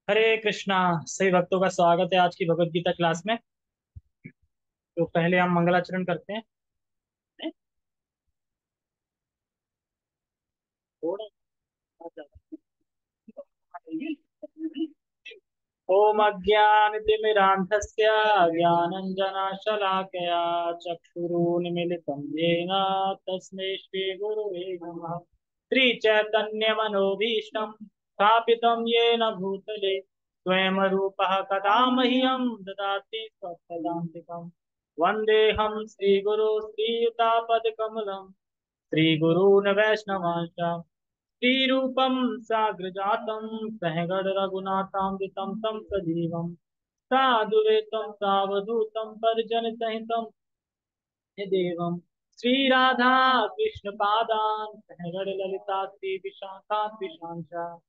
हरे कृष्णा। सभी भक्तों का स्वागत है आज की भगवत गीता क्लास में। तो पहले हम मंगलाचरण करते हैं। नहीं? थोड़ा ओम अज्ञानतिमिरान्धस्य ज्ञानञ्जनशलाकया चक्षुरुन्मीलितं येन तस्मै श्रीगुरुवे नमः। श्रीचैतन्यमनोभीष्टं स्थापितं येन भूतले स्वयं रूपः कदा मह्यं ददाति स्वपदान्तिकम्। वन्देऽहं श्रीगुरो श्रीयुतापदकमलं श्रीगुरून् वैष्णवांश्च श्रीरूपं साग्रजातं सहगण रघुनाथान्वितं तं सजीवं साधुवेतं सावधूतं परिजनसहितं देवं श्रीराधा कृष्णपादान् सहगण ललिता श्रीविशाखान्विशांश।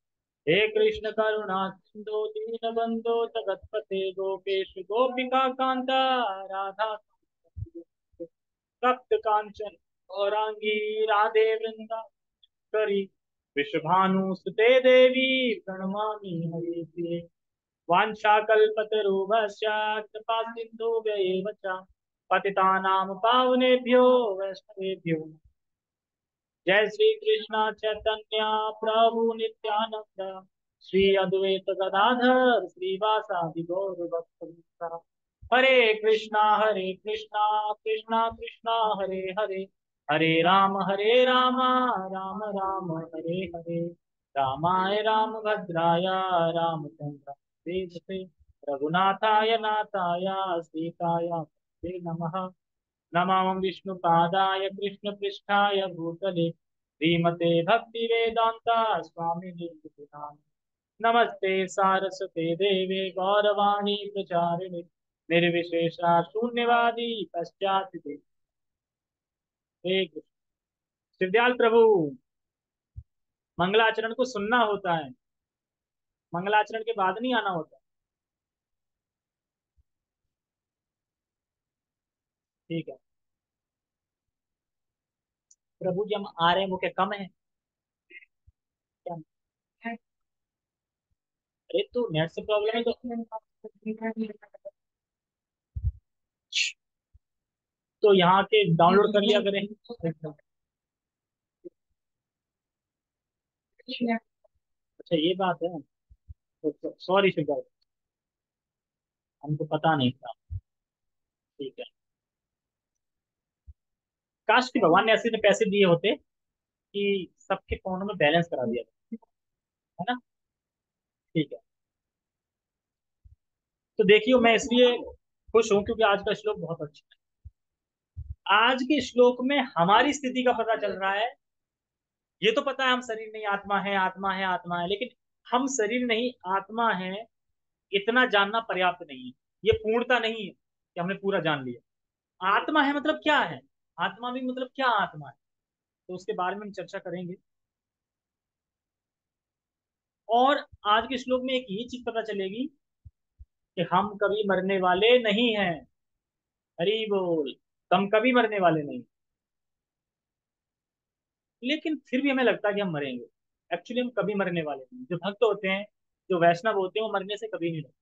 हे कृष्ण करुणा सिंधु दीनबंधो जगतपते गोपेश गोपिका कांता राधा तप्त कांचन गौरांगी राधे वृंदावनेश्वरी वृषभानुसुते देवी प्रणमामि हरिप्रिये। वाञ्छाकल्पतरुभ्यश्च कृपा सिन्धुभ्येव च पतितानां पावनेभ्यो वैष्णवेभ्यो। जय श्री कृष्ण चैतन्य प्रभु नित्यानंद श्री अद्वैत गदाधर श्रीवासादि गौर भक्तवृंद। हरे कृष्णा कृष्णा कृष्णा हरे हरे हरे राम राम राम हरे हरे। रामाय रामभद्राय रामचंद्राय वेदसे रघुनाथाय नाथाय सीताय ते नमः। नमामि विष्णुपादाय कृष्णपृष्ठाय भूतले श्रीमते भक्तिवेदान्ता स्वामिने नमस्ते सारस्वते देवे गौरवाणी प्रचारिणे निर्विशेषा शून्यवादी पश्चात शिवदयाल प्रभु। मंगलाचरण को सुनना होता है, मंगलाचरण के बाद नहीं आना होता। ठीक है प्रभु जी, हम आ रहे हैं, वो क्या कम है क्या? अरे तो नेट से प्रॉब्लम है तो यहाँ के डाउनलोड कर लिया करें। अच्छा ये बात है। तो सॉरी शिवदयाल, हमको पता नहीं था। ठीक है, काश कि भगवान ने ऐसे पैसे दिए होते कि सबके फोनों में बैलेंस करा दिया है ना। ठीक है, तो देखियो मैं इसलिए खुश हूं क्योंकि आज का श्लोक बहुत अच्छा है। आज के श्लोक में हमारी स्थिति का पता चल रहा है। ये तो पता है हम शरीर नहीं, आत्मा है, आत्मा है, आत्मा है, लेकिन हम शरीर नहीं आत्मा है इतना जानना पर्याप्त नहीं है। ये पूर्णता नहीं है कि हमने पूरा जान लिया। आत्मा है मतलब क्या है, आत्मा भी मतलब क्या आत्मा है, तो उसके बारे में हम चर्चा करेंगे। और आज के श्लोक में एक ये चीज पता चलेगी कि हम कभी मरने वाले नहीं हैं। हरि बोल। हम कभी मरने वाले नहीं, लेकिन फिर भी हमें लगता है कि हम मरेंगे। एक्चुअली हम कभी मरने वाले नहीं। जो भक्त होते हैं, जो वैष्णव होते हैं, वो मरने से कभी नहीं डरते।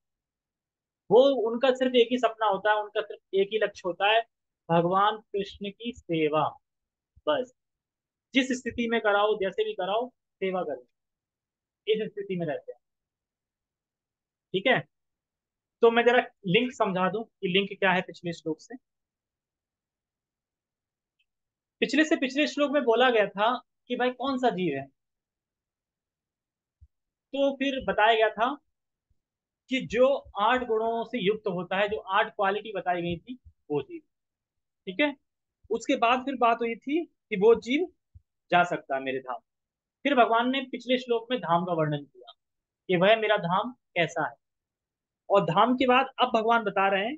वो उनका सिर्फ एक ही सपना होता है, उनका सिर्फ एक ही लक्ष्य होता है, भगवान कृष्ण की सेवा। बस जिस स्थिति में कराओ, जैसे भी कराओ, सेवा करो, इस स्थिति में रहते हैं। ठीक है, तो मैं जरा लिंक समझा दूं कि लिंक क्या है पिछले श्लोक से। पिछले से पिछले श्लोक में बोला गया था कि भाई कौन सा जीव है। तो फिर बताया गया था कि जो 8 गुणों से युक्त होता है, जो 8 क्वालिटी बताई गई थी, वो जीव। ठीक है, उसके बाद फिर बात हुई थी कि वो जीव जा सकता है मेरे धाम। फिर भगवान ने पिछले श्लोक में धाम का वर्णन किया कि वह मेरा धाम कैसा है। और धाम के बाद अब भगवान बता रहे हैं।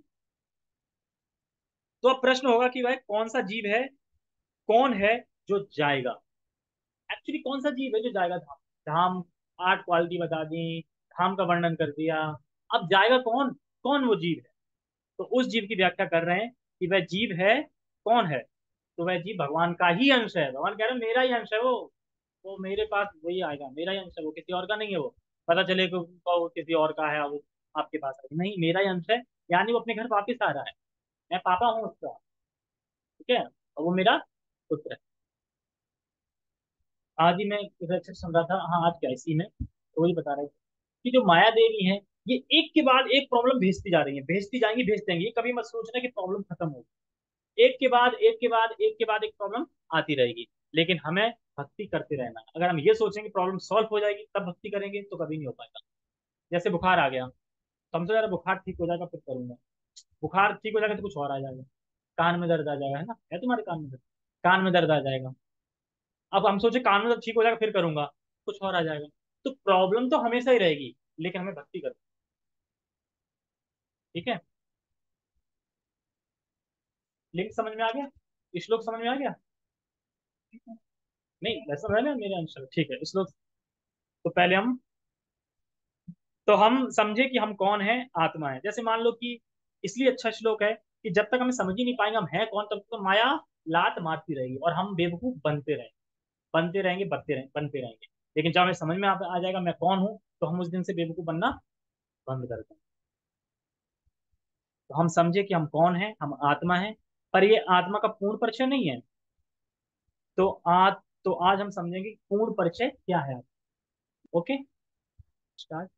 तो अब प्रश्न होगा कि भाई कौन सा जीव है, कौन है जो जाएगा। एक्चुअली कौन सा जीव है जो जाएगा धाम। धाम 8 क्वालिटी बता दी, धाम का वर्णन कर दिया, अब जाएगा कौन, कौन वो जीव है। तो उस जीव की व्याख्या कर रहे हैं कि वह जीव है कौन है। तो वह जीव भगवान का ही अंश है। भगवान कह रहे हैं मेरा ही अंश है वो मेरे पास वही आएगा, मेरा ही अंश है वो, किसी और का नहीं है वो। पता चले कि वो किसी और का है, वो आपके पास आ गया। नहीं, मेरा ही अंश है, यानी वो अपने घर वापिस आ रहा है। मैं पापा हूँ उसका। ठीक है, और वो मेरा पुत्र है। आज ही मैं लेक्चर सुन रहा था, हाँ आज क्या इसी में तो वही बता रहे थे कि जो माया देवी है, ये एक के बाद एक प्रॉब्लम भेजती जा रही है, भेजती जाएंगी, भेज देंगी। ये कभी मत सोचना कि प्रॉब्लम खत्म होगी। एक के बाद एक के बाद एक के बाद एक प्रॉब्लम आती रहेगी। लेकिन हमें भक्ति करते रहना है। अगर हम ये सोचेंगे प्रॉब्लम सॉल्व हो जाएगी तब भक्ति करेंगे, तो कभी नहीं हो पाएगा। जैसे बुखार आ गया, तो हम तो यार बुखार ठीक हो जाएगा फिर करूंगा। बुखार ठीक हो जाएगा तो कुछ और आ जाएगा। कान में दर्द आ जाएगा, है तुम्हारे कान में दर्द? कान में दर्द आ जाएगा। अब हम सोचे कान में दर्द ठीक हो जाएगा फिर करूंगा, कुछ और आ जाएगा। तो प्रॉब्लम तो हमेशा ही रहेगी, लेकिन हमें भक्ति करनी। ठीक है, लिंक समझ में आ गया? श्लोक समझ में आ गया? नहीं वैसा है ना मेरे आंसर, ठीक है श्लोक। तो पहले हम, तो हम समझे कि हम कौन है, आत्मा है। जैसे मान लो कि, इसलिए अच्छा श्लोक है कि जब तक हमें समझ ही नहीं पाएंगे हम हैं कौन, तब तक तो माया लात मारती रहेगी और हम बेवकूफ बनते रहेंगे, बनते रहेंगे, बनते रहेंगे। लेकिन जब हमें समझ में आ जाएगा मैं कौन हूँ, तो हम उस दिन से बेवकूफ बनना बंद कर देंगे। तो हम समझे कि हम कौन है, हम आत्मा है। पर ये आत्मा का पूर्ण परिचय नहीं है। तो आज, तो आज हम समझेंगे कि पूर्ण परिचय क्या है। Okay, start.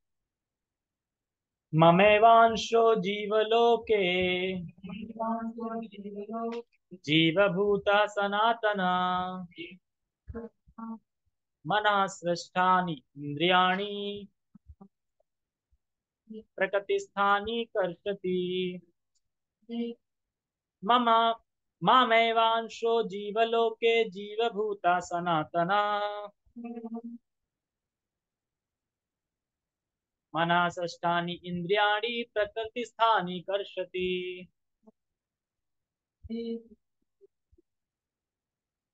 ममेवांशो जीवलोके, जीवभूता सनातना, मना सृष्टानि इंद्रियाणि, प्रकृतिस्थानि कर्षति। मम मामेवांशो जीवलोके, जीवभूता सनातना, मना षष्ठानि इंद्रियाणि, प्रकृतिस्थानि कर्षति।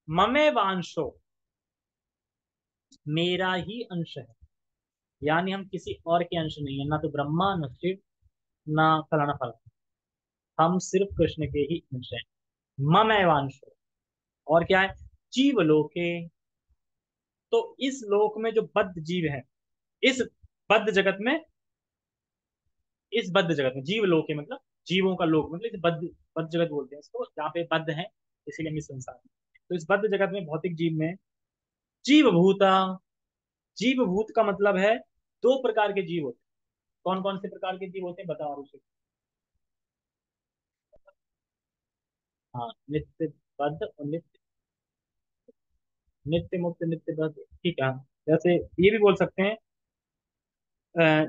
ममेवांशो, मेरा ही अंश है। यानी हम किसी और के अंश नहीं है, ना तो ब्रह्मा न शिव ना फलाना फलाना। हम सिर्फ कृष्ण के ही अंश हैं। ममेवांशो, और क्या है? जीव लोके, तो इस लोक में जो बद्ध जीव है, इस बद्ध जगत में, इस बद्ध जगत में जीव लोक है मतलब जीवों का लोक, मतलब इसे बद्ध, बद्ध जगत बोलते हैं इसको, जहाँ पे बद्ध है इसीलिए हम इस संसार में। तो इस बद्ध जगत में, भौतिक जीव में, जीव भूता, जीव भूत का मतलब है दो प्रकार के जीव होते हैं। कौन कौन से प्रकार के जीव होते हैं बताओ उसे? हाँ, नित्य बद्ध और नित्य, नित्य मुक्त, नित्य बद्ध। ठीक है, जैसे ये भी बोल सकते हैं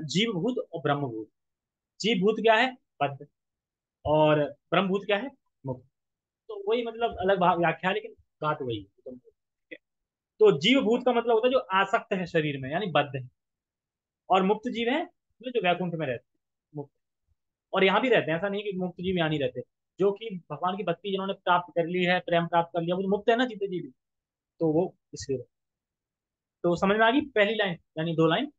जीव भूत और ब्रह्म भूत। जीव भूत क्या है? बद्ध। और ब्रह्म भूत क्या है? मुक्त। तो वही मतलब अलग व्याख्या है, लेकिन बात वही है। ठीक है? तो जीव भूत का मतलब होता है जो आसक्त है शरीर में, यानी बद्ध है। और मुक्त जीव है मतलब जो वैकुंठ में रहते हैं, मुक्त। और यहाँ भी रहते हैं, ऐसा नहीं कि मुक्त जीव यहाँ नहीं रहते। जो कि भगवान की भक्ति जिन्होंने प्राप्त कर ली है, प्रेम प्राप्त कर लिया, वो मुक्त है ना, जीते जी भी। तो वो इसलिए, तो समझ में आ गई पहली लाइन, यानी दो लाइन।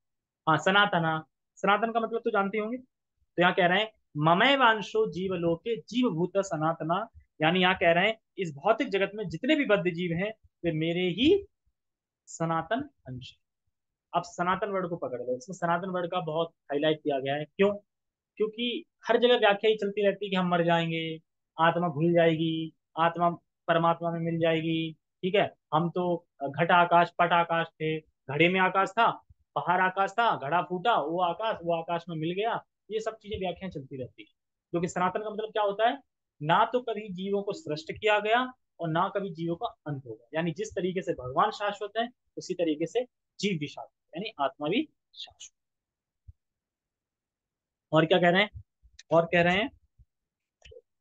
हाँ, सनातना, सनातन का मतलब तो जानते होंगे। तो यहाँ कह रहे हैं ममय वांशो जीवलोके जीव भूत सनातना, यानी यहाँ कह रहे हैं इस भौतिक जगत में जितने भी बद्ध जीव हैं वे मेरे ही सनातन अंश हैं। अब सनातन वर्ड को पकड़ लो, इसमें सनातन वर्ड का बहुत हाईलाइट किया गया है। क्यों? क्योंकि हर जगह व्याख्या ही चलती रहती है कि हम मर जाएंगे, आत्मा भूल जाएगी, आत्मा परमात्मा में मिल जाएगी। ठीक है, हम तो घट आकाश पट आकाश थे, घड़े में आकाश था, बाहर आकाश था, घड़ा फूटा, वो आकाश में मिल गया। ये सब चीजें व्याख्या चलती रहती है। क्योंकि सनातन का मतलब क्या होता है? ना तो कभी जीवों को सृष्ट किया गया और ना कभी जीवों का अंत होगा। यानी जिस तरीके से भगवान शाश्वत है, उसी तरीके से जीव भी शाश्वत, यानी आत्मा भी शाश्वत। और क्या कह रहे हैं? और कह रहे हैं,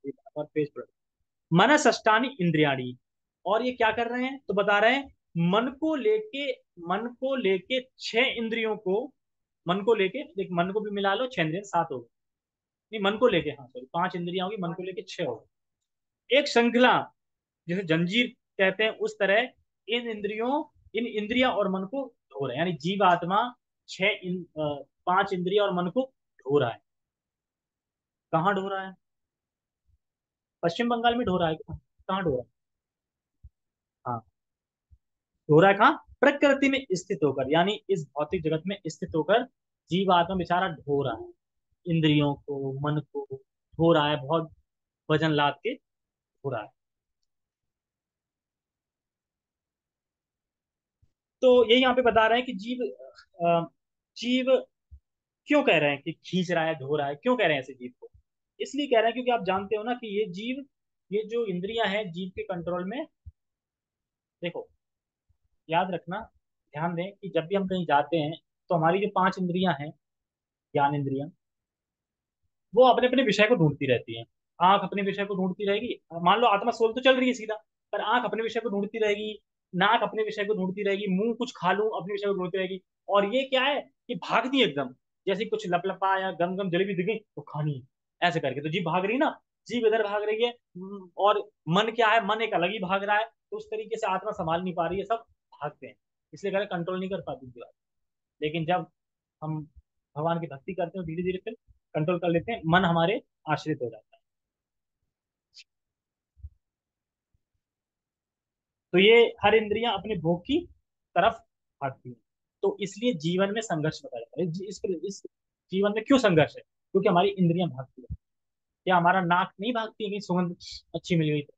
एक और पेज पर, मन षष्टानी इंद्रियाणी। और ये क्या कर रहे हैं? तो बता रहे हैं मन को लेके, मन को लेके छह इंद्रियों को, मन को लेके, देख मन को भी मिला लो, छह इंद्रियां सात हो गई। नहीं, मन को लेके, हाँ सॉरी, पांच इंद्रियां होगी, मन को लेके छह हो गई। एक श्रृंखला, जैसे जंजीर कहते हैं उस तरह, इन इंद्रियों, इन इंद्रिया और मन को ढो रहा है। यानी जीव आत्मा पांच इंद्रिया और मन को ढो रहा है। कहाँ ढो रहा है? पश्चिम बंगाल में ढो रहा है क्या? कहाँ ढो रहा है? हाँ, ढो रहा है कहाँ? प्रकृति में स्थित होकर, यानी इस भौतिक जगत में स्थित होकर जीवात्मा बेचारा ढो रहा है, इंद्रियों को, मन को ढो रहा है, बहुत वजन लाद के ढो रहा है। तो ये यहाँ पे बता रहे हैं कि जीव क्यों कह रहे हैं कि खींच रहा है, ढो रहा है, क्यों कह रहे हैं ऐसे जीव को? इसलिए कह रहे हैं क्योंकि आप जानते हो ना कि ये जीव, ये जो इंद्रियां हैं जीव के कंट्रोल में। देखो, याद रखना, ध्यान दें कि जब भी हम कहीं जाते हैं तो हमारी जो पांच इंद्रियां हैं, ज्ञान इंद्रियां, वो अपने अपने विषय को ढूंढती रहती हैं। आंख अपने विषय को ढूंढती रहेगी, मान लो आत्मा सोल तो चल रही है सीधा, पर आंख अपने विषय को ढूंढती रहेगी, नाक अपने विषय को ढूंढती रहेगी, मुंह कुछ खा लूं अपने विषय को ढूंढती रहेगी। और ये क्या है कि भागती है एकदम, जैसे कुछ लपलपा या गम गम जलेबी दिख गई तो खानी है, ऐसे करके तो जीभ भाग रही ना, जीभ इधर भाग रही है। और मन क्या है, मन एक अलग ही भाग रहा है। तो उस तरीके से आत्मा संभाल नहीं पा रही है, सब भागते हैं। इसलिए कह रहे कंट्रोल नहीं कर पाती उनकी बात। लेकिन जब हम भगवान की भक्ति करते हैं धीरे धीरे फिर कंट्रोल कर लेते हैं, मन हमारे आश्रित हो जाता है। तो ये हर इंद्रियां अपने भोग की तरफ भागती हैं। तो इसलिए जीवन में संघर्ष बताया जाता है। इस जीवन में क्यों संघर्ष है? क्योंकि हमारी इंद्रियां भागती है। क्या हमारा नाक नहीं भागती है कि सुगंध अच्छी मिल गई तो?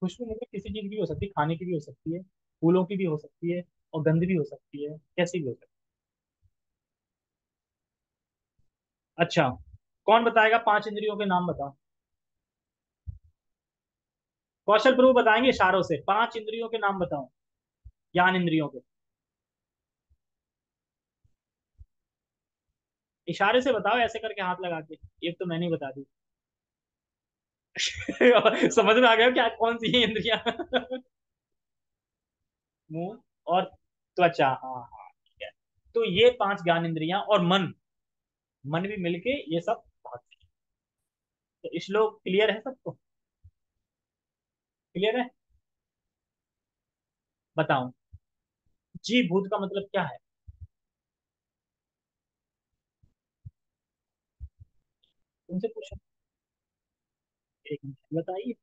खुशबू मतलब किसी चीज की भी हो सकती है, खाने की भी हो सकती है, फूलों की भी हो सकती है, और गंध भी हो सकती है, कैसी भी हो सकती है। अच्छा, कौन बताएगा? पांच इंद्रियों के नाम बताओ। कौशल प्रभु बताएंगे इशारों से, पांच इंद्रियों के नाम बताओ, ज्ञान इंद्रियों के। इशारे से बताओ, ऐसे करके हाथ लगा के। एक तो मैंने ही बता दी। समझ में आ गया क्या कौन सी है इंद्रियां? मुंह और त्वचा, हाँ हाँ, ठीक है। तो ये पांच ज्ञान इंद्रियां और मन, मन भी मिलके ये सब भागते हैं। तो श्लोक क्लियर है सबको? क्लियर है? बताओ, जी भूत का मतलब क्या है? तुमसे पूछो। एक मिनट बताइए।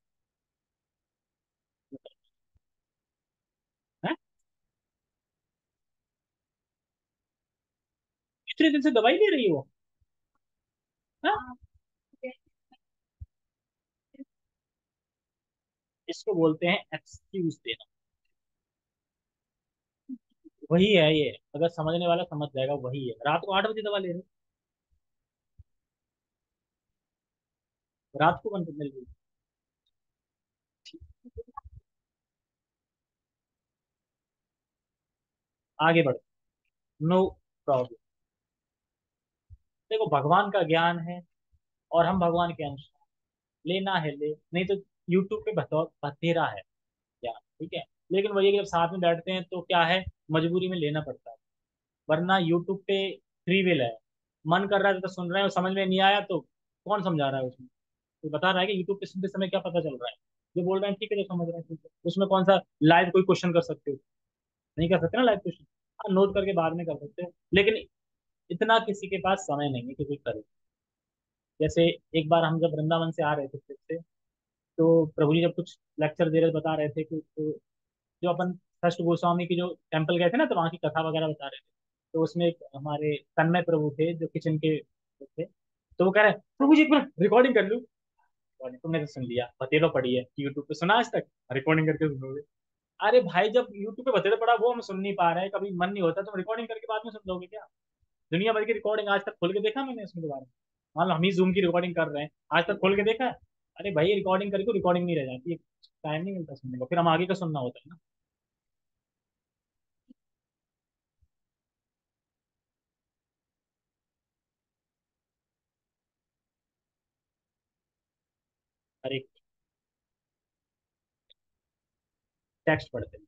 हैं? इतने दिन से दवाई ले रही हो? हाँ? इसको बोलते हैं एक्सक्यूज देना। वही है ये, अगर समझने वाला समझ जाएगा, वही है। रात को 8 बजे दवा ले रहे हो, रात को कौन मिल रही है? आगे बढ़ो, नो प्रॉब्लम। देखो, भगवान का ज्ञान है और हम भगवान के अंश हैं। लेना है ले, नहीं तो यूट्यूब पे बतेरा है ज्ञान, ठीक है। लेकिन वही है कि जब साथ में बैठते हैं तो क्या है, मजबूरी में लेना पड़ता है। वरना यूट्यूब पे फ्री विल है, मन कर रहा है तो सुन रहे हैं, और समझ में नहीं आया तो कौन समझा रहा है उसमें? तो बता रहा है कि यूट्यूब पे सुनते समय क्या पता चल रहा है, जो बोल रहे हैं ठीक है, जो समझ रहे हैं ठीक है। उसमें कौन सा लाइव कोई क्वेश्चन कर सकते हो? नहीं कर सकते ना लाइव क्वेश्चन। हाँ, नोट करके बाद में कर सकते हो, लेकिन इतना किसी के पास समय नहीं है कि कोई करे। जैसे एक बार हम जब वृंदावन से आ रहे थे फिर से, तो प्रभु जी जब कुछ लेक्चर दे रहे बता रहे थे कि तो जो अपन फर्स्ट गोस्वामी की जो टेम्पल गए थे ना, तो वहाँ की कथा वगैरह बता रहे थे। तो उसमें एक हमारे तन्मय प्रभु थे जो किचन के थे। तो वो कह रहे प्रभु जी एक मिनट रिकॉर्डिंग कर लूँ। रिकॉर्डिंग तुमने तो सुन लिया, बतेलो पड़ी है यूट्यूब पे, सुना आज तक? रिकॉर्डिंग करके सुनोगे? अरे भाई, जब यूट्यूब पे बतेलो पड़ा वो हम सुन नहीं पा रहे हैं, कभी मन नहीं होता, तुम रिकॉर्डिंग करके बाद में सुन लोगे क्या? दुनिया भर की रिकॉर्डिंग आज तक खोल के देखा मैंने उसमें दोबारा। मान लो हम ही जूम की रिकॉर्डिंग कर रहे हैं, आज तक खोल के देखा है? अरे भाई, रिकॉर्डिंग करके रिकॉर्डिंग नहीं रह जाती है, टाइम नहीं मिलता सुनने को, फिर हम आगे का सुनना होता है ना। अरे, टेक्स्ट पढ़ते हैं।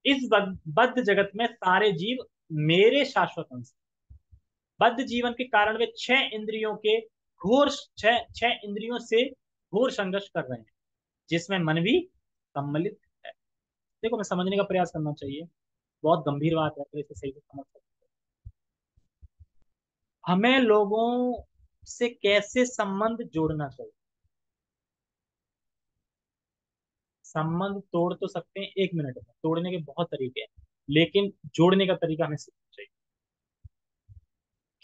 इस बद्ध जगत में सारे जीव मेरे शाश्वत अंश हैं। बद्ध जीवन के कारण वे छह इंद्रियों के घोर छह छह इंद्रियों से घोर संघर्ष कर रहे हैं, जिसमें मन भी सम्मिलित है। देखो, मैं समझने का प्रयास करना चाहिए, बहुत गंभीर बात है, तो इसे सही से समझ सकते हैं। हमें लोगों से कैसे संबंध जोड़ना चाहिए? संबंध तोड़ तो सकते हैं 1 मिनट में, तोड़ने के बहुत तरीके हैं, लेकिन जोड़ने का तरीका हमें सीखना चाहिए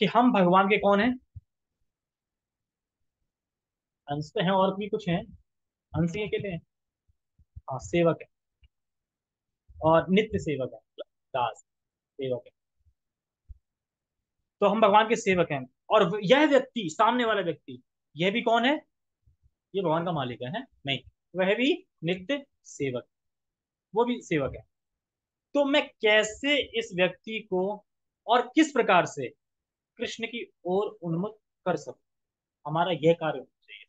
कि हम भगवान के कौन है, अंश तो हैं और भी कुछ हैं, अंश ही अकेले हैं। हाँ, सेवक है, और नित्य सेवक है, मतलब दास सेवक है। तो हम भगवान के सेवक हैं। और यह व्यक्ति, सामने वाला व्यक्ति, यह भी कौन है, ये भगवान का मालिक है नहीं, वह भी नित्य सेवक, वो भी सेवक है। तो मैं कैसे इस व्यक्ति को और किस प्रकार से कृष्ण की ओर उन्मुख कर सकूं, हमारा यह कार्य होना चाहिए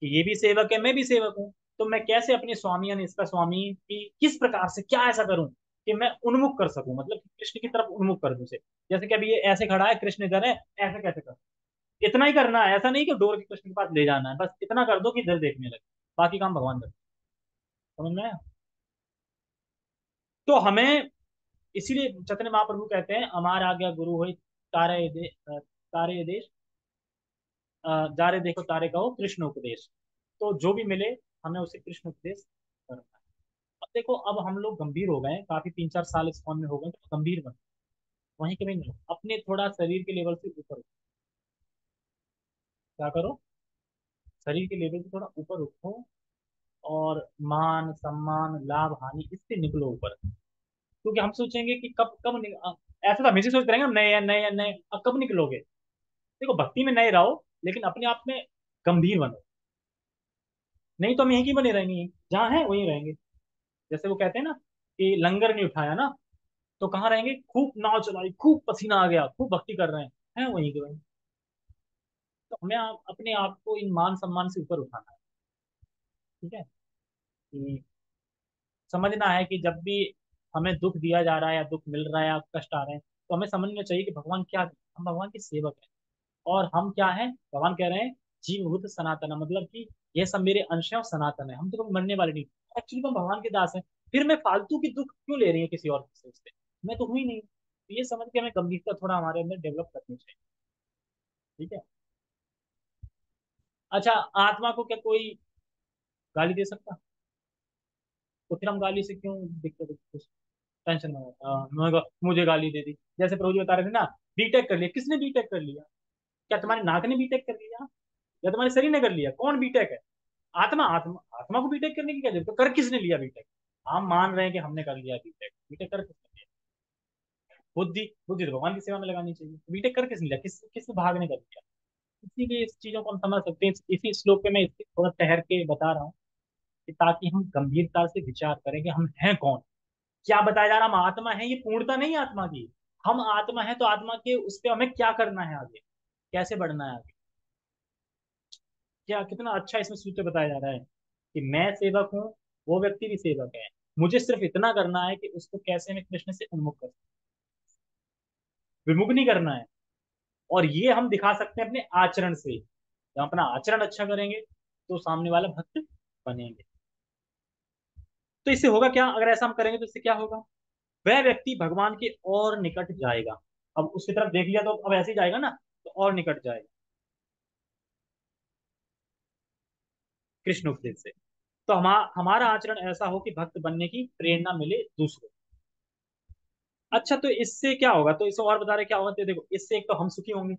कि ये भी सेवक है, मैं भी सेवक हूँ। तो मैं कैसे अपने स्वामी यानी इसका स्वामी की किस प्रकार से क्या ऐसा करूं कि मैं उन्मुख कर सकूं, मतलब कि कृष्ण की तरफ उन्मुख कर दूं उसे। जैसे कि अभी ये ऐसे खड़ा है, कृष्ण इधर है, ऐसे कैसे कर, इतना ही करना है, ऐसा नहीं कि डोर के कृष्ण के पास ले जाना है, बस इतना कर दो कि इधर देखने लगे, बाकी काम भगवान करते। समझ में आया? तो हमें, इसीलिए चैतन्य महाप्रभु कहते हैं, अमार आज्ञा गुरु हो, तारे देश, जारे देखो तारे कहो कृष्ण उपदेश। तो जो भी मिले हमें उसे कृष्ण उपदेश करना है। अब देखो, अब हम लोग गंभीर हो गए हैं, काफी 3-4 साल इस फॉर्म में हो गए, तो गंभीर बन, वहीं के वहीं नहीं, अपने थोड़ा शरीर के लेवल से ऊपर उठो। क्या करो, शरीर के लेवल से थोड़ा ऊपर उठो, और मान सम्मान लाभ हानि इससे निकलो ऊपर। क्योंकि हम सोचेंगे कि कब कब ऐसा तो हमेशा सोचते रहेंगे, नए नए नए, अब कब निकलोगे। देखो, भक्ति में नए रहो, लेकिन अपने आप में गंभीर बनो, नहीं तो हम यहीं की बने रहेंगे, जहाँ है वहीं रहेंगे। जैसे वो कहते हैं ना कि लंगर नहीं उठाया ना, तो कहाँ रहेंगे, खूब नाव चलाई, खूब पसीना आ गया, खूब भक्ति कर रहे हैं वहीं के वहीं। तो हमें अपने आप को इन मान सम्मान से ऊपर उठाना है। ठीक है, कि समझना है कि जब भी हमें दुख दिया जा रहा है या दुख मिल रहा है या कष्ट आ रहे हैं, तो हमें समझना चाहिए कि भगवान क्या, हम भगवान के सेवक हैं, और हम क्या हैं, भगवान कह रहे हैं जीव भूत सनातन, मतलब कि ये सब मेरे अंश हैं और सनातन है, हम तो कभी मरने वाले नहीं। एक्चुअली हम भगवान के दास हैं, फिर मैं फालतू की दुख क्यों ले रही है किसी और से उससे, मैं तो हुई नहीं। तो ये समझ के हमें गंभीरता थोड़ा हमारे अंदर डेवलप करनी चाहिए। ठीक है। अच्छा, आत्मा को क्या कोई गाली दे सकता, तो फिर हम गाली से क्यों दिक्कत, टेंशन में मुझे गाली दे दी। जैसे प्रभु जी बता रहे थे ना, बीटेक कर लिया, किसने बीटेक कर लिया, क्या तुम्हारे नाक ने बीटेक कर लिया, या तुम्हारे शरीर ने कर लिया, कौन बीटेक है, आत्मा, आत्मा आत्मा को बीटेक करने की क्या जरूरत है? कर किसने लिया बीटेक, हम मान रहे हैं कि हमने कर लिया बीटेक, बीटेक कर किसने लिया, बुद्धि, बुद्धि तो भगवान की सेवा में लगानी चाहिए, बीटेक कर किसने लिया, किस भाग ने कर लिया। इसीलिए इस चीजों को हम समझ सकते हैं, इसी श्लोक पे मैं इसको थोड़ा ठहर के बता रहा हूँ, कि ताकि हम गंभीरता से विचार करें कि हम हैं कौन, क्या बताया जा रहा, हम आत्मा है, ये पूर्णता नहीं है आत्मा की। हम आत्मा है, तो आत्मा के उस पर हमें क्या करना है आगे, कैसे बढ़ना है आगे, क्या कितना अच्छा इसमें सूत्र बताया जा रहा है कि मैं सेवक हूँ, वो व्यक्ति भी सेवक है, मुझे सिर्फ इतना करना है कि उसको कैसे मैं कृष्ण से उन्मुख कर सकूं, विमुख नहीं करना है। और ये हम दिखा सकते हैं अपने आचरण से, जब हम अपना आचरण अच्छा करेंगे तो सामने वाला भक्त बनेंगे। तो इससे होगा क्या, अगर ऐसा हम करेंगे तो इससे क्या होगा, वह व्यक्ति भगवान के और निकट जाएगा। अब उसकी तरफ देख लिया तो अब ऐसे ही जाएगा ना, तो और निकट जाएगा कृष्ण उपदेश से। तो हमारा आचरण ऐसा हो कि भक्त बनने की प्रेरणा मिले दूसरों को। अच्छा, तो इससे क्या होगा, तो इसे और बता रहे क्या होगा, तो देखो, इससे एक तो हम सुखी होंगे,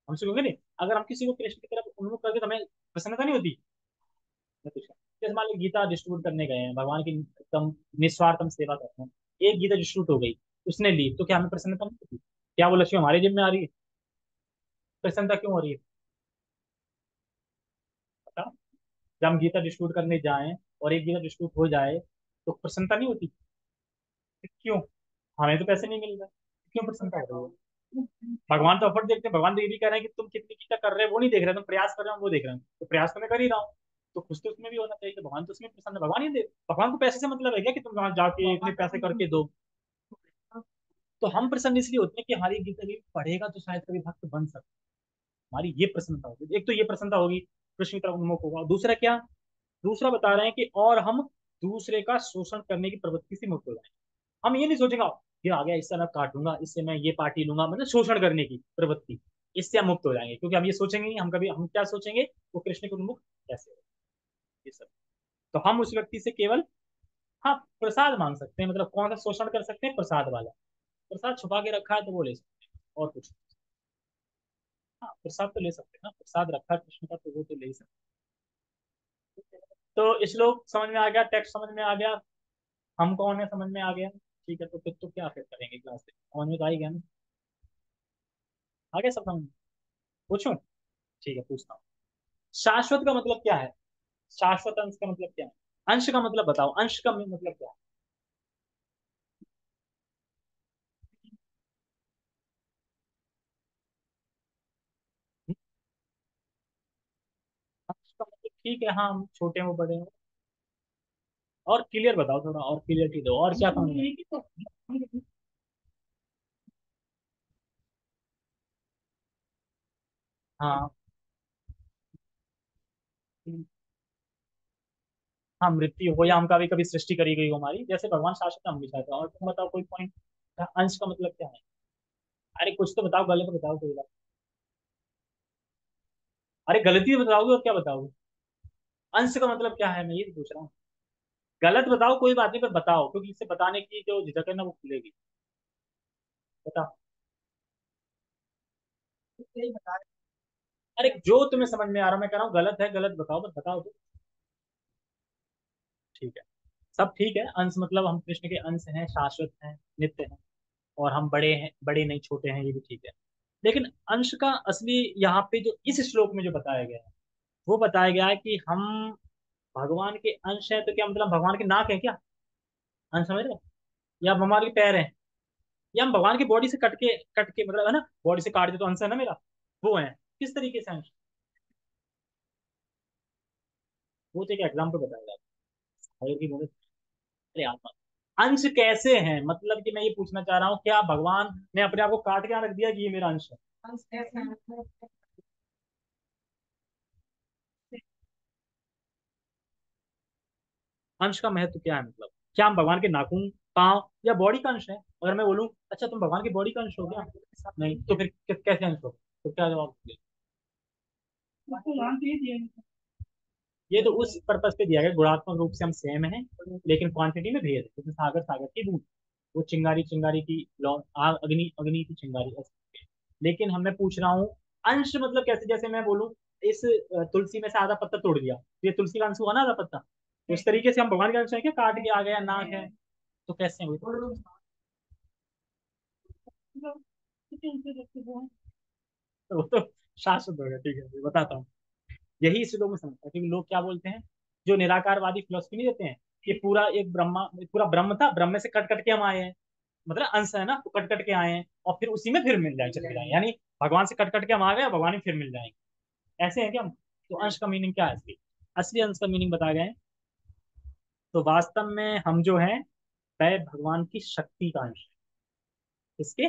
हम सुखी होंगे नहीं, अगर हम किसी को कृष्ण की तरफ उन्मुख करके, तो हमें प्रसन्नता नहीं होती। जैसे मान लो गीता डिस्ट्रीब्यूट करने गए हैं, भगवान की एकदम निस्वार्थ हम सेवा करते हैं, एक गीता डिस्ट्रीब्यूट हो गई, उसने ली, तो क्या हमें प्रसन्नता नहीं होती, क्या वो लक्ष्मी हमारे जिम्मे आ रही है, प्रसन्नता क्यों हो रही है, बताओ। जब हम गीता डिस्ट्रीब्यूट करने जाएं और एक गीता डिस्ट्रीब्यूट हो जाए, तो प्रसन्नता नहीं होती, क्यों, हमें तो पैसे नहीं मिल रहे, क्यों प्रसन्नता हो रही है। भगवान तो एफर्ट देखते हैं, भगवान तो ये भी कह रहे हैं कि तुम कितनी गीता कर रहे हो वो नहीं देख रहे, तुम प्रयास कर रहे हो वो देख रहे हो, तो प्रयास तो मैं कर ही रहा हूँ, तो कुछ तो उसमें भी होना चाहिए, तो भगवान तो उसमें प्रसन्न है, भगवान ही दे, भगवान को पैसे से मतलब है क्या कि तुम वहां जाके इतने पैसे करके दो। तो हम प्रसन्न इसलिए होते हैं कि हमारी गीता भी पढ़ेगा तो शायद कभी भक्त बन सकता है, हमारी ये प्रसन्नता होगी, एक तो ये प्रसन्नता होगी, कृष्ण की तरफ उन्मुख होगा, और दूसरा क्या, दूसरा बता रहे हैं कि और हम दूसरे का शोषण करने की प्रवृत्ति से मुक्त हो जाएंगे। हम ये नहीं सोचेंगे ये आ गया, इससे मैं काटूंगा, इससे मैं ये पार्टी लूंगा, मतलब शोषण करने की प्रवृत्ति, इससे हम मुक्त हो जाएंगे, क्योंकि हम ये सोचेंगे नहीं, हम कभी हम क्या सोचेंगे, वो कृष्ण के उन्मुख कैसे हो, ये सब। तो हम उस व्यक्ति से केवल, हाँ, प्रसाद मांग सकते हैं। मतलब कौन सा शोषण कर सकते हैं? प्रसाद वाला। प्रसाद छुपा के रखा है तो वो ले सकते हैं, और कुछ नहीं। हाँ, प्रसाद तो ले सकते हैं ना, प्रसाद रखा है कृष्ण का तो वो तो ले ही सकते हैं। तो श्लोक समझ में आ गया, टेक्स्ट समझ में आ गया, हम कौन है समझ में आ गया। ठीक है, तो फिर तो क्या फिर करेंगे क्लास में, समझ में तो आ ही गया ना। आ गया सब समझ में? पूछूं? ठीक है, पूछता हूँ। शाश्वत का मतलब क्या है? शाश्वत अंश का मतलब क्या है? अंश का मतलब बताओ, अंश का मतलब क्या है? अंश का मतलब ठीक है, हाँ, हम छोटे हो बड़े हो। और क्लियर बताओ, थोड़ा और क्लियरिटी दो, और क्या समझ में? हाँ। हाँ, मृत्यु हो या हम कभी कभी सृष्टि करी गई हो हमारी, जैसे भगवान शाश्वत, हम भी चाहते हैं। और तुम बताओ कोई पॉइंट, अंश का मतलब क्या है? अरे कुछ तो बताओ, गलत बताओ कोई बात। अरे गलती बताओगे और क्या बताओगे? अंश का मतलब क्या है, मैं ये तो पूछ रहा हूँ। गलत बताओ कोई बात नहीं, पर बताओ, क्योंकि इससे बताने की जो झिझक है ना वो खुलेगी। बताओ। सही बता रहे। अरे जो तुम्हें समझ में आ रहा है, मैं कह रहा हूँ गलत है, गलत बताओ, बस बताओ तो। ठीक है, सब ठीक है। अंश मतलब हम कृष्ण के अंश हैं, शाश्वत हैं, नित्य हैं। और हम बड़े हैं, बड़े नहीं छोटे हैं, ये भी ठीक है। लेकिन अंश का असली यहाँ पे जो इस श्लोक में जो बताया गया है, वो बताया गया है कि हम भगवान के अंश हैं। तो क्या मतलब भगवान के नाक है क्या? अंश समझ रहे हो? या भगवान के पैर हैं? या हम भगवान की बॉडी से कट के मतलब है ना, बॉडी से काट दे तो अंश है ना मेरा, वो है। किस तरीके से अंश? वो तो एक एग्जाम्पल बताया जाता है की मदद। अरे आत्मा, अंश कैसे हैं, मतलब कि मैं ये पूछना चाह रहा हूँ, क्या भगवान ने अपने आप को काट के यहाँ रख दिया कि ये मेरा अंश है? अंश कैसे है? अंश का महत्व क्या है, मतलब क्या हम भगवान के नाखून, पाँव या बॉडी का अंश है? अगर मैं बोलूं अच्छा तुम भगवान की बॉडी का अंश हो क्या, नहीं तो फिर कैसे अंश हो? तो क्या जवाब दोगे? ये तो उस पर्पज पे दिया गया, गुणात्मक रूप से हम सेम हैं, लेकिन क्वांटिटी में भेद है, जैसे सागर सागर की दूध, वो चिंगारी चिंगारी की लौ, आग अग्नि अग्नि की चिंगारी ऐसे। लेकिन हम मैं पूछ रहा हूँ, अंश मतलब कैसे? जैसे मैं बोलूँ इस तुलसी में से आधा पत्ता तोड़ दिया, तो ये तुलसी का अंश हुआ ना आधा पत्ता। तो उस तरीके से हम भगवान का अंश है क्या, काट के आ गया नाक है, तो कैसे हुई? तो वो तो शाश्वत हो गया। ठीक है, बताता हूँ। यही इस लोग में समझता है, क्योंकि लोग क्या बोलते हैं, जो निराकारवादी फिलोसफी नहीं देते हैं, कि पूरा एक ब्रह्मा, पूरा ब्रह्म था, ब्रह्म में से कट कट के हम आए हैं, मतलब अंश है ना, तो कट कट के आए हैं और फिर उसी में फिर मिल जाए, चले जाए, यानी भगवान से कट कट के हम आ गए, भगवान ही फिर मिल जाएंगे। ऐसे है क्या हम? तो अंश का मीनिंग क्या है असली? असली अंश का मीनिंग बताया गया है। तो वास्तव में हम जो है, वह भगवान की शक्ति का अंश है। किसके?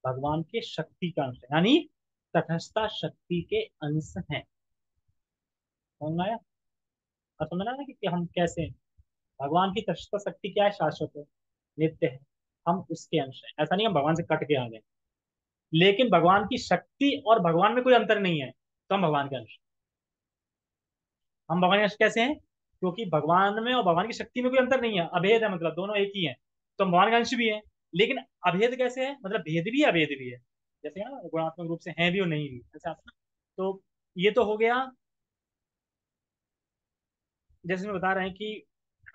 भगवान के शक्ति का अंश है, यानी तटस्थता शक्ति के अंश हैं। समझ में आया? और समझ आया ना कि हम कैसे हैं? भगवान की तटस्थ शक्ति क्या है? शाश्वत है, नित्य है। हम उसके अंश हैं, ऐसा नहीं हम भगवान से कट के आ गए। लेकिन भगवान की शक्ति और भगवान में कोई अंतर नहीं है, तो हम भगवान के अंश। हम भगवान के अंश कैसे हैं? क्योंकि भगवान में और भगवान की शक्ति में कोई अंतर नहीं है, अभेद है, मतलब दोनों एक ही है। तो हम भगवान के अंश भी है। लेकिन अभेद कैसे है, मतलब भेद भी है अभेद भी है। जैसे है ना, गुणात्मक रूप से है भी और नहीं भी, ऐसा आता है ना। तो ये तो हो गया, जैसे मैं बता रहे हैं कि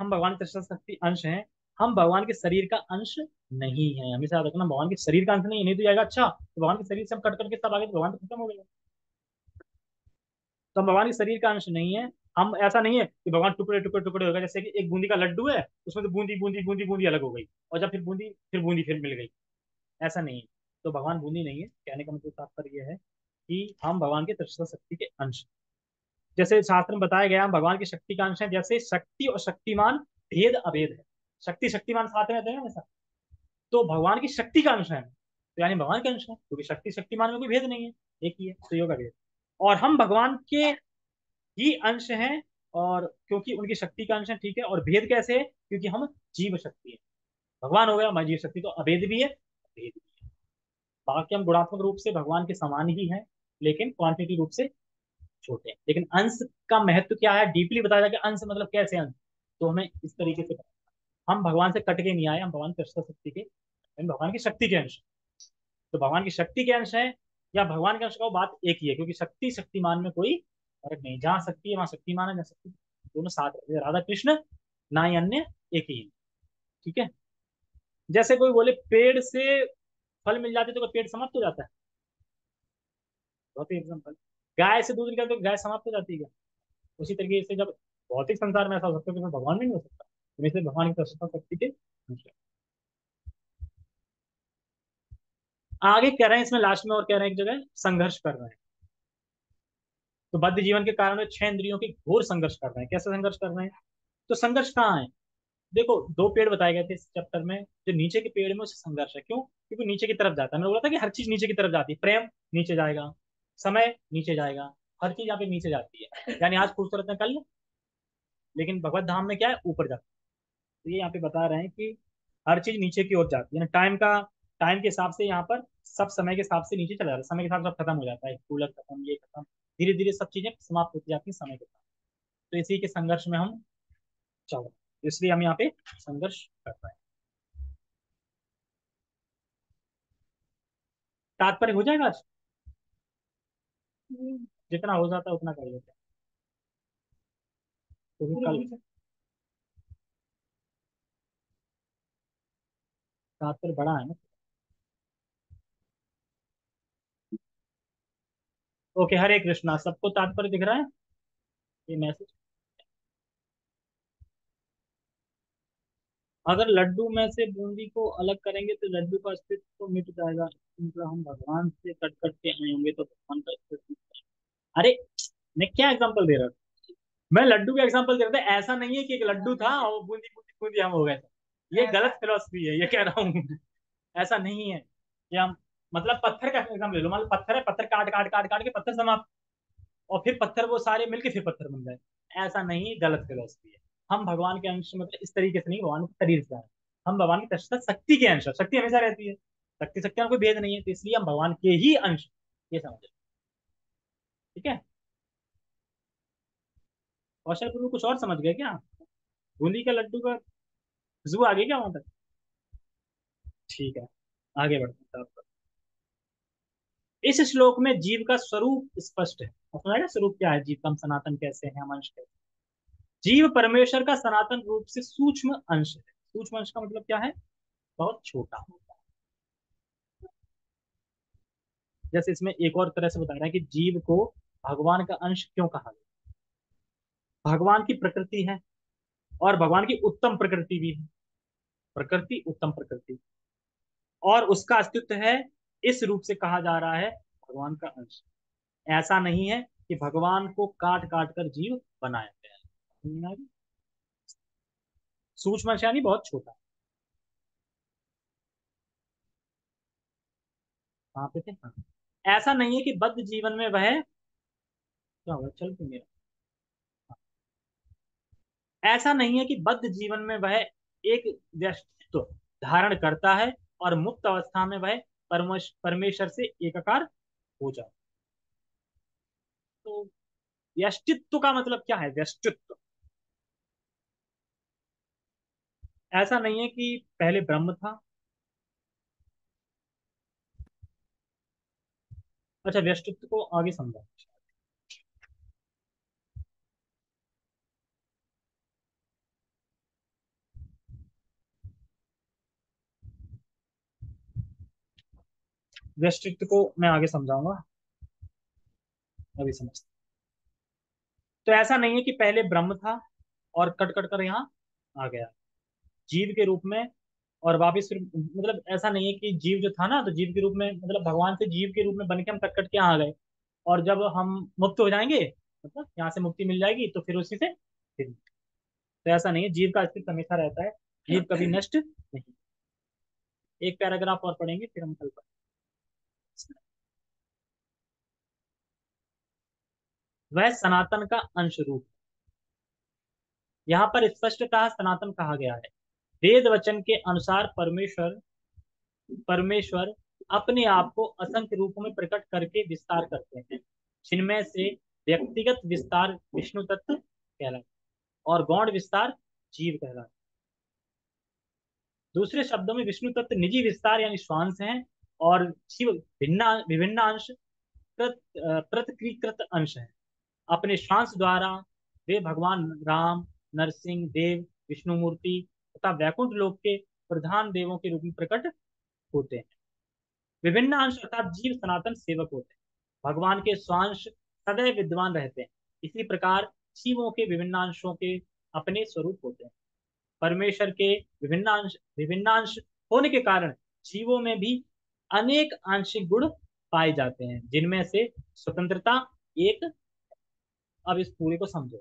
हम भगवान के शक्ति अंश हैं। हम भगवान के शरीर का अंश नहीं है, हमेशा याद रखना, भगवान के शरीर का अंश नहीं है, नहीं तो जाएगा अच्छा तो भगवान के शरीर से हम कट करके सब आगे तो भगवान तो खत्म हो गया। तो हम भगवान के शरीर का अंश नहीं है। हम ऐसा नहीं है कि भगवान टुकड़े टुकड़े टुकड़े हो गए, जैसे कि एक बूंदी का लड्डू है, उसमें तो बूंदी बूंदी बूंदी बूंदी अलग हो गई, और जब फिर बूंदी फिर मिल गई, ऐसा नहीं है। तो भगवान बूंदी नहीं है, कहने का मतलब तात्पर्य यह है कि हम भगवान के तत्व शक्ति के अंश। जैसे शास्त्र में बताया गया, हम भगवान की शक्ति का अंश है, जैसे शक्ति और शक्तिमान भेद अभेद है। शक्ति शक्तिमान साथ में रहते हैं ना हमेशा। तो भगवान की शक्ति का अंश है, तो यानी भगवान के अंश है, क्योंकि शक्ति शक्तिमान में कोई भेद नहीं है, एक ही है, तो योगा भेद। और हम भगवान के ही अंश हैं, और क्योंकि उनकी शक्ति का अंश है, ठीक है। और भेद कैसे है? क्योंकि हम जीव शक्ति है, भगवान हो गया हमारी जीव शक्ति, तो अभेद भी है, भेद भी है। बाकी हम गुणात्मक रूप से भगवान के समान ही हैं, लेकिन क्वांटिटी रूप से छोटे हैं। लेकिन अंश का महत्व क्या है डीपली बताया जाए कि अंश मतलब कैसे अंश, तो हमें इस तरीके से हम भगवान से कट के नहीं आए, हम भगवान की शक्ति के, हम भगवान की शक्ति के अंश हैं। तो भगवान की शक्ति के अंश है या भगवान के अंश का, वो बात एक ही है, क्योंकि शक्ति शक्तिमान में कोई फर्क नहीं, जहाँ शक्ति है वहां शक्तिमान है, जहाँ शक्ति, दोनों साथ रहते हैं, राधा कृष्ण ना ही अन्य, एक ही है। ठीक है। जैसे कोई बोले पेड़ से फल मिल जाते तो पेड़ समाप्त हो जाता है, बहुत ही एग्जाम्पल। गाय से दूध निकलता तो गाय समाप्त हो जाती है क्या? उसी तरीके से जब भौतिक संसार में ऐसा हो सकता है तो भगवान में नहीं हो सकता, तो इसलिए भगवान की प्रशंसा शक्ति के अंश है। आगे कह रहे हैं इसमें लास्ट में, और कह रहे हैं एक जगह संघर्ष कर रहे हैं। तो बद्ध जीवन के कारण वे छह इंद्रियों की घोर संघर्ष कर रहे हैं। कैसे संघर्ष कर रहे हैं? तो संघर्ष कहाँ है? देखो दो पेड़ बताए गए थे इस चैप्टर में, जो नीचे के पेड़ में उससे संघर्ष है। क्यों? क्योंकि नीचे की तरफ जाता है। मैंने बोला था कि हर चीज नीचे की तरफ जाती है, प्रेम नीचे जाएगा, समय नीचे जाएगा, हर चीज यहाँ पे नीचे जाती है। यानी आज खूबसूरत है कल, लेकिन भगवत धाम में क्या है, ऊपर जाता है। तो ये यहाँ पे बता रहे हैं कि हर चीज नीचे की ओर जाती है, टाइम का, टाइम के हिसाब से यहाँ पर सब समय के हिसाब से नीचे चला जाता है, समय के साथ सब खत्म हो जाता है, कूलर खत्म, ये खत्म, धीरे धीरे सब चीजें समाप्त होती जाती हैं समय के साथ। तो इसी के संघर्ष में हम चल रहे हैं, इसलिए हम यहाँ पे संघर्ष कर रहे हैं। तात्पर्य हो जाएगा आज? जितना हो जाता है उतना कर लेते हैं, क्योंकि कल तात्पर्य बड़ा है ना। ओके, हरे कृष्णा, सबको तात्पर्य दिख रहा है ये मैसेज? अगर लड्डू में से बूंदी को अलग करेंगे तो लड्डू का अस्तित्व तो मिट जाएगा, मतलब हम भगवान से कट कट के आए होंगे तो भगवान का अस्तित्व। अरे, मैं क्या एग्जांपल दे रहा था? मैं लड्डू का एग्जांपल दे रहा था। ऐसा नहीं है कि एक लड्डू था और बूंदी बूंदी बूंदी हम हो गए थे, ये गलत फिलोसफी है, ये कह रहा हूँ। ऐसा नहीं है कि हम, मतलब पत्थर का एग्जाम्पल ले लो, मतलब पत्थर है, पत्थर काट काट काट काट के पत्थर समाप्त, और फिर पत्थर वो सारे मिलके फिर पत्थर बन जाए, ऐसा नहीं, गलत फिलोसफी है। हम भगवान के अंश, मतलब इस तरीके से नहीं, भगवान के शरीर से आए, हम भगवान की तत्व शक्ति के अंश हैं। शक्ति हमेशा रहती है, शक्ति शक्ति में कोई भेद नहीं है, तो इसलिए हम भगवान के ही अंश, ये समझ। ठीक है। और शायद तुम कुछ और समझ गए क्या? बूंदी का लड्डू का जू आ गई क्या वहां तक? ठीक है, आगे बढ़ते हैं। इस श्लोक में जीव का स्वरूप स्पष्ट है। और सुना है स्वरूप क्या है जीव का, हम सनातन कैसे हैं, हम अंश कैसे? जीव परमेश्वर का सनातन रूप से सूक्ष्म अंश है। सूक्ष्म अंश का मतलब क्या है? बहुत छोटा होता है। जैसे इसमें एक और तरह से बता रहा है कि जीव को भगवान का अंश क्यों कहा गया। भगवान की प्रकृति है, और भगवान की उत्तम प्रकृति भी है, प्रकृति उत्तम प्रकृति, और उसका अस्तित्व है, इस रूप से कहा जा रहा है भगवान का अंश। ऐसा नहीं है कि भगवान को काट काट कर जीव बनाया गया है। सूक्ष्म अंश यानी बहुत छोटा। कहाँ पे थे? हाँ। ऐसा नहीं है कि बद्ध जीवन में वह, क्या हुआ, चल क्यों मेरा? ऐसा नहीं है कि बद्ध जीवन में वह एक व्यक्तित्व धारण करता है और मुक्त अवस्था में वह परमेश्वर से एकाकार हो जाए। तो व्यष्टित्व का मतलब क्या है? व्यष्टित्व, ऐसा नहीं है कि पहले ब्रह्म था। अच्छा, व्यष्टित्व को आगे समझा। व्यष्टित्व को मैं आगे समझाऊंगा, अभी समझते। तो ऐसा नहीं है कि पहले ब्रह्म था और कट कट कर यहाँ आ गया जीव के रूप में, और वापिस फिर, मतलब ऐसा नहीं है कि जीव जो था ना, तो जीव के रूप में, मतलब भगवान से जीव के रूप में बन के हम कट कट के यहाँ आ गए, और जब हम मुक्त हो जाएंगे, मतलब यहाँ से मुक्ति मिल जाएगी तो फिर उसी से फिर। तो ऐसा नहीं है, जीव का अस्तित्व हमेशा रहता है, जीव कभी नष्ट नहीं। एक पैराग्राफ और पढ़ेंगे फिर हम कल पढ़ेंगे। वह सनातन का अंश रूप, यहाँ पर स्पष्टतः सनातन कहा गया है। वेद वचन के अनुसार परमेश्वर परमेश्वर अपने आप को असंख्य रूपों में प्रकट करके विस्तार करते हैं, जिनमें से व्यक्तिगत विस्तार विष्णु तत्व कहलाता है और गौण विस्तार जीव कहलाता है। दूसरे शब्दों में विष्णु तत्व निजी विस्तार यानी श्वांश हैं और जीव भिन्न विभिन्न अंश पृथकीकृत अंश हैं। अपने श्वांश द्वारा वे भगवान राम, नरसिंह देव, विष्णु मूर्ति तथा वैकुंठ लोक के प्रधान देवों के रूप में प्रकट होते हैं। विभिन्न अंश अर्थात जीव सनातन सेवक होते हैं। भगवान के स्वांश सदैव विद्वान रहते हैं। इसी प्रकार जीवों के विभिन्न अंशों के अपने स्वरूप होते हैं। परमेश्वर के विभिन्नांश होने के कारण जीवों में भी अनेक आंशिक गुण पाए जाते हैं, जिनमें से स्वतंत्रता एक। अब इस पूरे को समझो,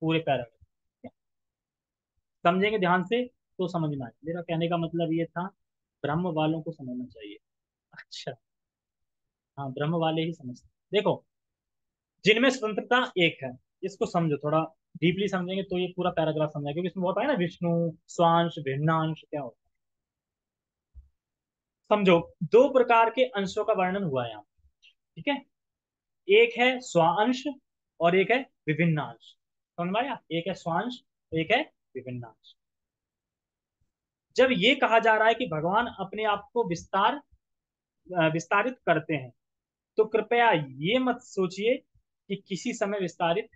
पूरे पैराग्राफ समझेंगे ध्यान से तो समझ में आए। मेरा कहने का मतलब ये था, ब्रह्म वालों को समझना चाहिए। अच्छा, हाँ, ब्रह्म वाले ही समझते हैं। देखो, जिनमें स्वतंत्रता एक है, इसको समझो थोड़ा डीपली समझेंगे तो ये पूरा पैराग्राफ समझेंगे, क्योंकि इसमें बहुत है ना, विष्णु, स्वांश, भिन्नांश क्या होता है। समझो, दो प्रकार के अंशों का वर्णन हुआ है यहाँ, ठीक है। एक है स्वांश और एक है विभिन्नांश। समझ में आया? एक है स्वांश, एक है विभिन्नांश। जब ये कहा जा रहा है कि भगवान अपने आप को विस्तारित करते हैं, तो कृपया ये मत सोचिए कि किसी समय विस्तारित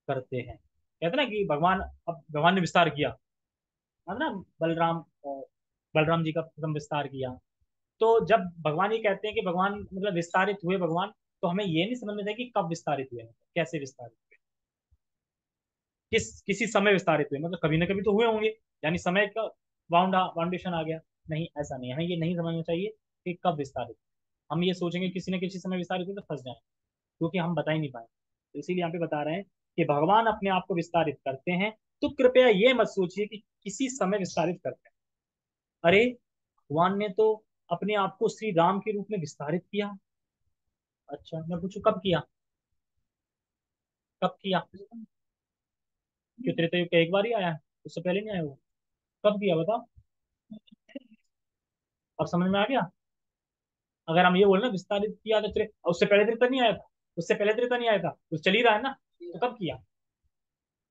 करते हैं। कहते ना कि भगवान, अब भगवान ने विस्तार किया, है ना, बलराम जी का प्रथम विस्तार किया। तो जब भगवान ये कहते हैं कि भगवान मतलब विस्तारित हुए भगवान, तो हमें ये नहीं समझना चाहिए कि कब विस्तारित हुए, कैसे विस्तारित हुए, किसी समय विस्तारित हुए, मतलब कभी ना कभी तो हुए होंगे, यानी समय का बाउंडेशन आ गया। नहीं, ऐसा नहीं, हमें ये नहीं समझना चाहिए कि कब विस्तारित। हम ये सोचेंगे किसी न किसी समय विस्तारित हुए तो फंस जाए, क्योंकि हम बता ही नहीं पाए। तो इसीलिए यहाँ पे बता रहे हैं कि भगवान अपने आप को विस्तारित करते हैं, तो कृपया ये मत सोचिए कि किसी समय विस्तारित करते हैं। अरे, भगवान ने तो अपने आप को श्री राम के रूप में विस्तारित किया। अच्छा, मैं पूछू कब किया? कब किया? क्यों, त्रेता युग का एक बार ही आया है, उससे पहले नहीं आया वो? कब किया बताओ? अब समझ में आ गया? अगर हम ये बोले ना विस्तारित किया तो उससे पहले त्रेता नहीं आया था, उससे पहले त्रेता नहीं आया था, उस चल ही रहा है ना, तो कब किया?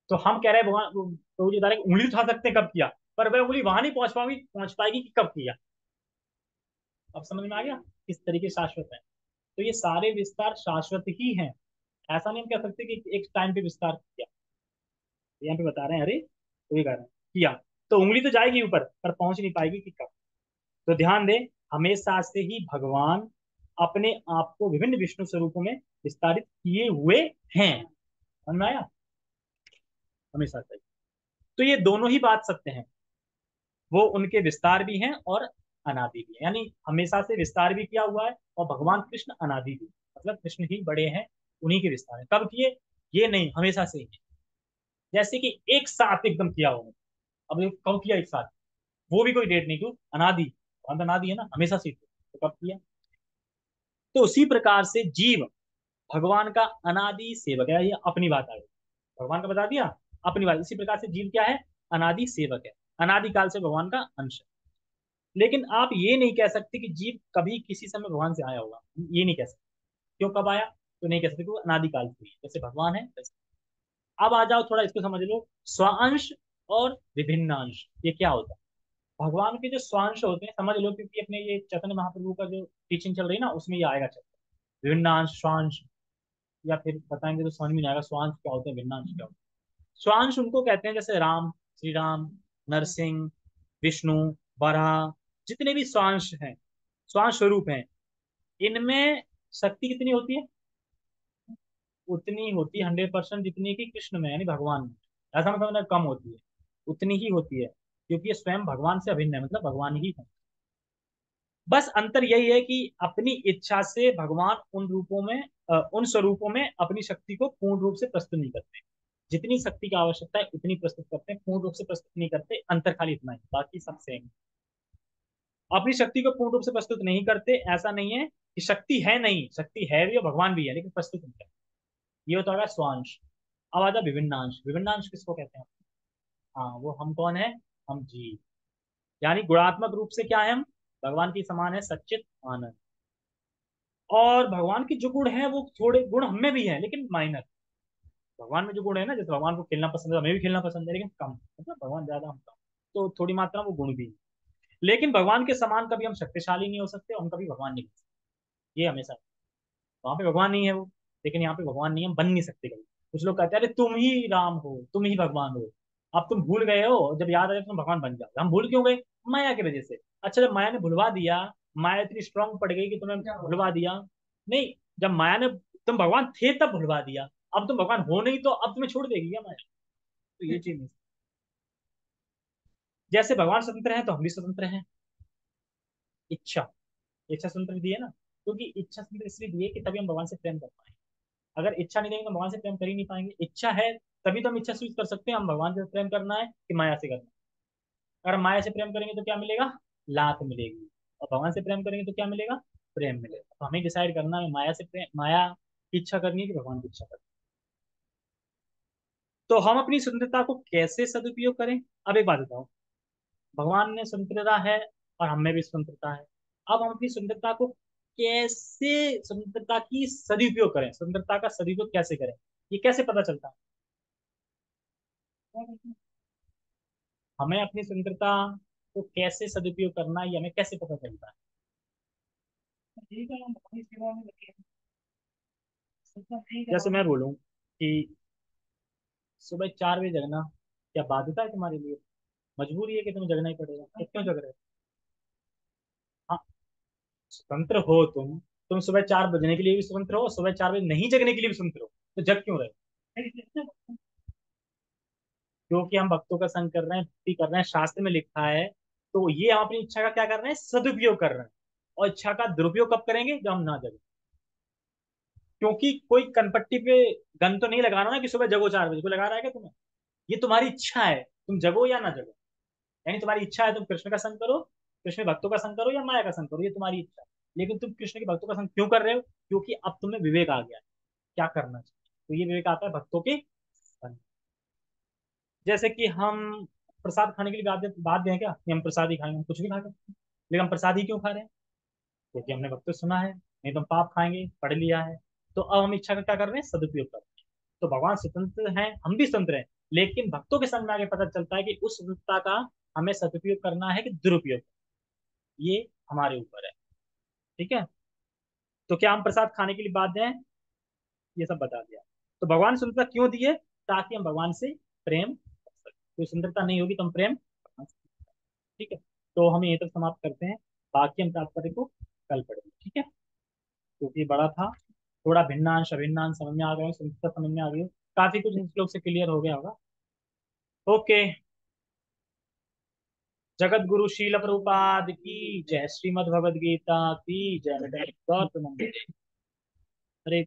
तो हम कह रहे हैं भगवान प्रभु जी बता रहे हैं, उंगली उठा सकते हैं कब किया, पर वह उंगली वहां नहीं पहुंच पाएगी कि कब किया। अब समझ में आ गया किस तरीके से शाश्वत है। तो ये सारे विस्तार शाश्वत ही हैं। ऐसा नहीं हम कह सकते कि एक टाइम पे विस्तार किया। यहाँ पे बता रहे हैं, अरे तो ये कह रहे हैं किया, तो उंगली तो जाएगी ऊपर पर पहुंच नहीं पाएगी कि कब। तो ध्यान दें, हमेशा से ही भगवान अपने आप को विभिन्न विष्णु स्वरूपों में विस्तारित किए हुए हैं। समझ में आया? हमेशा से। तो ये दोनों ही बात सत्य हैं, वो उनके विस्तार भी हैं और अनादि भी है, यानी हमेशा से विस्तार भी किया हुआ है और भगवान कृष्ण अनादि भी, मतलब कृष्ण ही बड़े हैं, उन्हीं के विस्तार है। कब किए? ये नहीं, हमेशा से ही। जैसे कि एक साथ एकदम किया हो, अब ये कब किया एक साथ, वो भी कोई डेट नहीं, क्यों? अनादि, भगवान अनादि है ना, हमेशा से ही थे, तो कब किया? तो उसी प्रकार से जीव भगवान का अनादि सेवक है। ये अपनी बात आ गई, भगवान का बता दिया, अपनी बात। इसी प्रकार से जीव क्या है? अनादि सेवक है, अनादि काल से भगवान का अंश है। लेकिन आप ये नहीं कह सकते कि जीव कभी किसी समय भगवान से आया होगा, ये नहीं कह सकते। क्यों, कब आया? तो नहीं कह सकते, क्योंकि अनादिकाल से ही जैसे भगवान है वैसे। अब आ जाओ, थोड़ा इसको समझ लो, स्वांश और विभिन्नांश ये क्या होता है। भगवान के जो स्वांश होते हैं समझ लो, क्योंकि अपने ये चैतन्य महाप्रभु का जो टीचिंग चल रही है ना, उसमें ये आएगा चैप्टर विभिन्नांश स्वांश, या फिर बताएंगे तो समझ में नहीं आएगा स्वांश क्या होते हैं, भिन्नांश क्या होते हैं। स्वांश उनको कहते हैं जैसे राम, श्री राम, नरसिंह, विष्णु, वराह, जितने भी स्वांश हैं, स्वांश स्वरूप हैं, इनमें शक्ति कितनी होती है? उतनी होती है 100% जितनी कि कृष्ण में यानी भगवान में। ऐसा मतलब ना कम होती है, उतनी ही होती है, क्योंकि ये स्वयं भगवान से अभिन्न है, मतलब भगवान ही है। बस अंतर यही है कि अपनी इच्छा से भगवान उन रूपों में उन स्वरूपों में अपनी शक्ति को पूर्ण रूप से प्रस्तुत नहीं करते। जितनी शक्ति की आवश्यकता है उतनी प्रस्तुत करते हैं, पूर्ण रूप से प्रस्तुत नहीं करते। अंतर खाली इतना ही, बाकी सब सेम। अपनी शक्ति को पूर्ण रूप से प्रस्तुत नहीं करते, ऐसा नहीं है कि शक्ति है नहीं, शक्ति है भी और भगवान भी है, लेकिन प्रस्तुत नहीं करते। ये होता है स्वांश। अब आजा विभिन्नांश। विभिन्नांश किसको कहते हैं? हाँ, वो हम कौन है? हम जीव, यानी गुणात्मक रूप से क्या है हम? भगवान की समान है, सच्चित आनंद। और भगवान के जो गुण हैं वो थोड़े गुण हमें भी हैं लेकिन माइनर। भगवान में जो गुण है ना, जैसे भगवान को खेलना पसंद है, हमें भी खेलना पसंद है लेकिन कम, मतलब भगवान ज्यादा हम कम। तो थोड़ी मात्रा में वो गुण भी है। लेकिन भगवान के समान कभी हम शक्तिशाली नहीं हो सकते, हम कभी भगवान नहीं बन सकते, ये हमेशा। वहां पे भगवान नहीं है वो, लेकिन यहाँ पे भगवान नहीं है, हम बन नहीं सकते कभी। कुछ लोग कहते हैं अरे तुम ही राम हो, तुम ही भगवान हो। अब तुम भूल गए हो, जब याद आए तुम भगवान बन जाओ। हम भूल क्यों गए? माया की वजह से। अच्छा, जब माया ने भुलवा दिया, माया इतनी स्ट्रांग पड़ गई कि तुम्हें भुलवा दिया। नहीं, जब माया ने, तुम भगवान थे तब भुलवा दिया, अब तुम भगवान हो नहीं तो अब तुम्हें छोड़ देगी क्या माया? तो ये चीज नहीं। जैसे भगवान स्वतंत्र है तो हम भी स्वतंत्र हैं। इच्छा, इच्छा स्वतंत्र दी है ना, क्योंकि इच्छा स्वतंत्र इसलिए दी है कि तभी हम भगवान से प्रेम कर पाएंगे। अगर इच्छा नहीं देंगे तो भगवान से प्रेम कर ही नहीं पाएंगे। इच्छा है तभी तो हम इच्छा स्विच कर सकते हैं, हम भगवान से प्रेम करना है कि माया से करना है। अगर हम माया से प्रेम करेंगे तो क्या मिलेगा? लात मिलेगी। और भगवान से प्रेम करेंगे तो क्या मिलेगा? प्रेम मिलेगा। तो हमें डिसाइड करना है माया से प्रेम, माया की इच्छा करनी है कि भगवान की इच्छा करनी है। तो हम अपनी स्वतंत्रता को कैसे सदुपयोग करें? अब एक बात बताओ, भगवान ने स्वतंत्रता है और हमें भी स्वतंत्रता है। अब हम अपनी स्वतंत्रता को कैसे, स्वतंत्रता की सदुपयोग करें, स्वतंत्रता का सदुपयोग कैसे करें, ये कैसे पता चलता है? हमें अपनी स्वतंत्रता को कैसे सदुपयोग करना है, ये हमें कैसे पता चलता है? ठीक है, हम अपनी सेवा में लगे हैं। जैसे मैं बोलूं कि सुबह 4 बजे जगना क्या बाध्यता है तुम्हारे लिए? मजबूरी है कि तुम्हें जगना ही पड़ेगा, तो क्यों जग रहे हो? हाँ, स्वतंत्र हो तुम सुबह 4 बजने के लिए भी स्वतंत्र हो, सुबह 4 बजे नहीं जगने के लिए भी स्वतंत्र हो, तो जग क्यों रहे हो? क्योंकि हम भक्तों का संग कर रहे हैं, भक्ति कर रहे हैं, शास्त्र में लिखा है। तो ये हम अपनी इच्छा का क्या कर रहे हैं? सदुपयोग कर रहे हैं। और इच्छा का दुरुपयोग कब करेंगे? जब हम ना जगें। क्योंकि कोई कनपट्टी पे गन तो नहीं लगाना ना कि सुबह जगो 4 बजे, को लगा रहा है क्या तुम्हें? ये तुम्हारी इच्छा है, तुम जगो या ना जगो। यानी तुम्हारी इच्छा है तुम कृष्ण का संग करो, कृष्ण भक्तों का संग करो या माया का संग करो, ये तुम्हारी इच्छा है। लेकिन तुम कृष्ण के भक्तों का संग क्यों कर रहे हो? क्योंकि अब तुम्हें विवेक आ गया है क्या करना चाहिए। तो ये विवेक आता है भक्तों के संग। जैसे कि हम प्रसाद खाने के लिए बाध्य हैं क्या कि हम प्रसाद ही खाएंगे? हम कुछ भी खा सकते हैं, लेकिन हम प्रसाद ही क्यों खा रहे हैं? क्योंकि हमने भक्त सुना है, नहीं तो हम पाप खाएंगे, पढ़ लिया है। तो अब हम इच्छा का क्या कर रहे हैं? सदुपयोग कर रहे हैं। तो भगवान स्वतंत्र हैं, हम भी स्वतंत्र हैं, लेकिन भक्तों के संग में आगे पता चलता है कि उस स्वतंत्रता का हमें सदुपयोग करना है कि दुरुपयोग, ये हमारे ऊपर है। ठीक है। तो क्या हम प्रसाद खाने के लिए बाध्य हैं? ये सब बता दिया। तो भगवान स्वतंत्रता क्यों दी है? ताकि हम भगवान से प्रेम कर सकें। कोई स्वतंत्रता नहीं होगी तो हम प्रेम कर सकते। ठीक है। तो हम ये तक समाप्त करते हैं, बाकी हम तात्पर्य को कल पढ़ेंगे। ठीक है, क्योंकि बड़ा था। थोड़ा भिन्नांश अभिन्नांश समझ में आ गए, संस्कृत समझ में आ गई हो, काफी कुछ इन श्लोक से क्लियर हो गया होगा। ओके। जगत गुरु शील प्रभुपाद की जय, श्रीमद् भगवद गीता की जय, गौतम हरे।